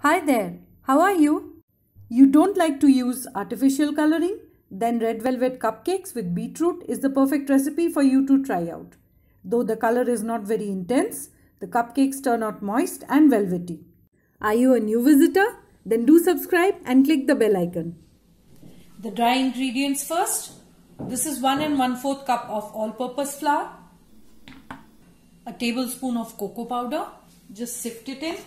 Hi there, how are you? You don't like to use artificial coloring? Then red velvet cupcakes with beetroot is the perfect recipe for you to try out. Though the color is not very intense, the cupcakes turn out moist and velvety. Are you a new visitor? Then do subscribe and click the bell icon. The dry ingredients first. This is 1 1/4 cup of all-purpose flour, a tablespoon of cocoa powder, just sift it in.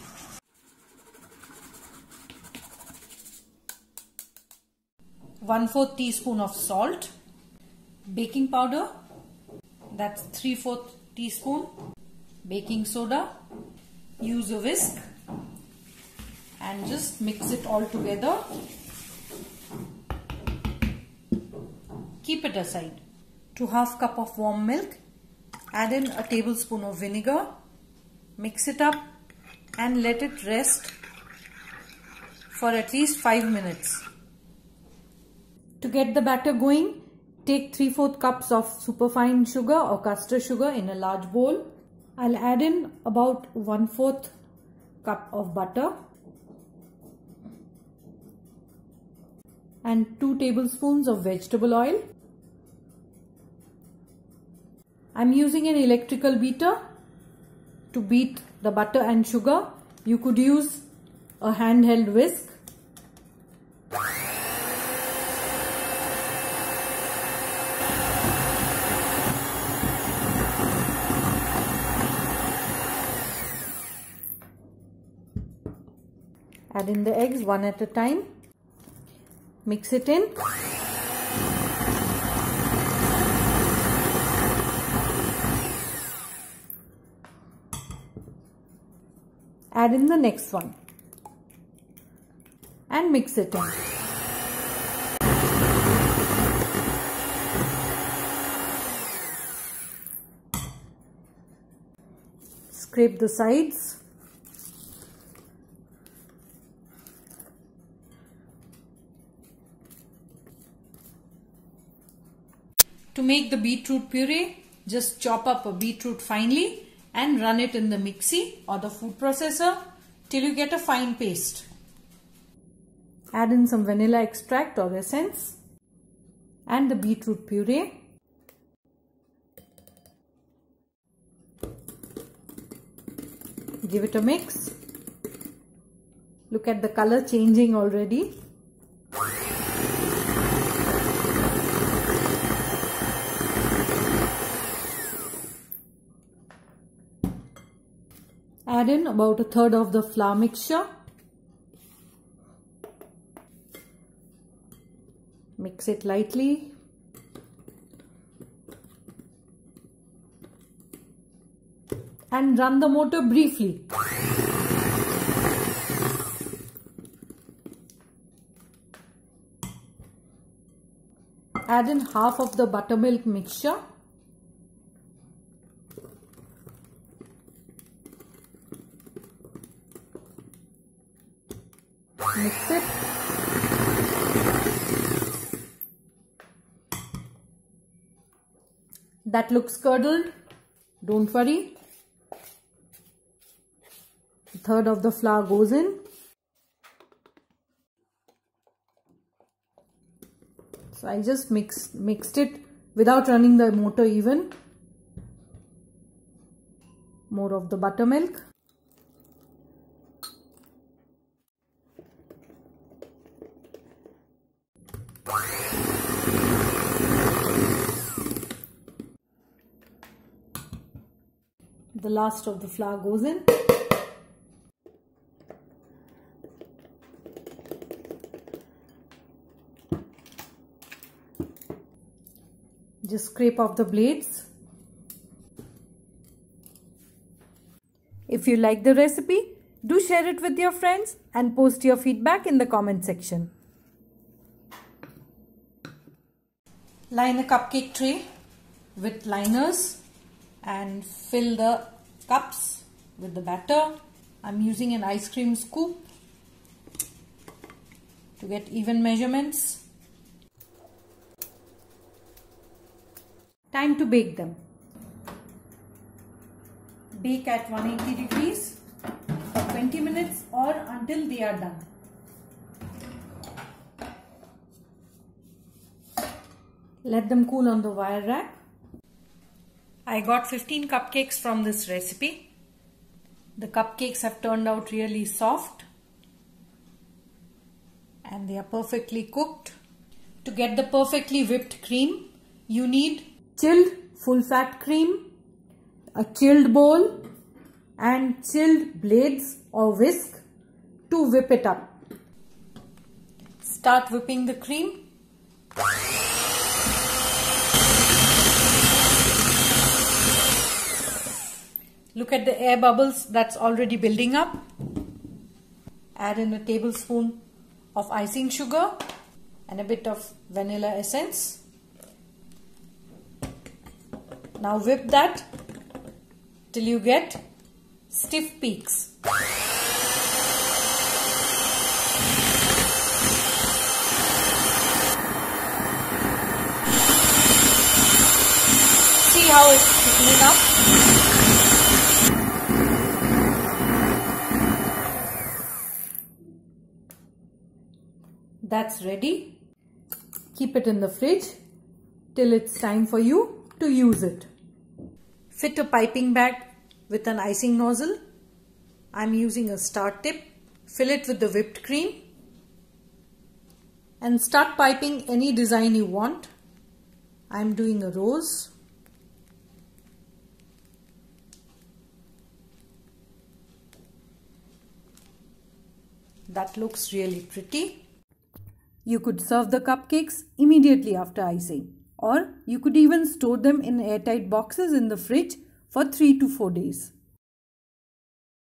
1/4 teaspoon of salt, baking powder, that's 3/4 teaspoon, baking soda. Use a whisk and just mix it all together. Keep it aside. To 1/2 cup of warm milk, add in a tablespoon of vinegar, mix it up and let it rest for at least 5 minutes. To get the batter going, take 3/4 cups of superfine sugar or caster sugar in a large bowl. I'll add in about 1/4 cup of butter and 2 tablespoons of vegetable oil. I'm using an electrical beater to beat the butter and sugar. You could use a handheld whisk. Add in the eggs one at a time. Mix it in. Add in the next one and mix it in. Scrape the sides. To make the beetroot puree, just chop up a beetroot finely and run it in the mixie or the food processor till you get a fine paste. Add in some vanilla extract or essence and the beetroot puree. Give it a mix. Look at the color changing already. Add in about 1/3 of the flour mixture. Mix it lightly. And run the motor briefly. Add in half of the buttermilk mixture. Mix it. That looks curdled. Don't worry. 1/3 of the flour goes in. So I just mixed it without running the motor even. More of the buttermilk. The last of the flour goes in. Just scrape off the blades. If you like the recipe, do share it with your friends and post your feedback in the comment section. Line a cupcake tray with liners and fill the cups with the batter. I'm using an ice cream scoop to get even measurements. Time to bake them. Bake at 180 degrees for 20 minutes or until they are done. Let them cool on the wire rack. I got 15 cupcakes from this recipe. The cupcakes have turned out really soft and they are perfectly cooked. To get the perfectly whipped cream, you need chilled full fat cream, a chilled bowl and chilled blades or whisk to whip it up. Start whipping the cream. Look at the air bubbles that's already building up. Add in a tablespoon of icing sugar and a bit of vanilla essence. Now whip that till you get stiff peaks. See how it's thickening up? That's ready. Keep it in the fridge till it's time for you to use it. Fit a piping bag with an icing nozzle. I'm using a star tip. Fill it with the whipped cream and start piping any design you want. I'm doing a rose. That looks really pretty. You could serve the cupcakes immediately after icing, or you could even store them in airtight boxes in the fridge for 3 to 4 days.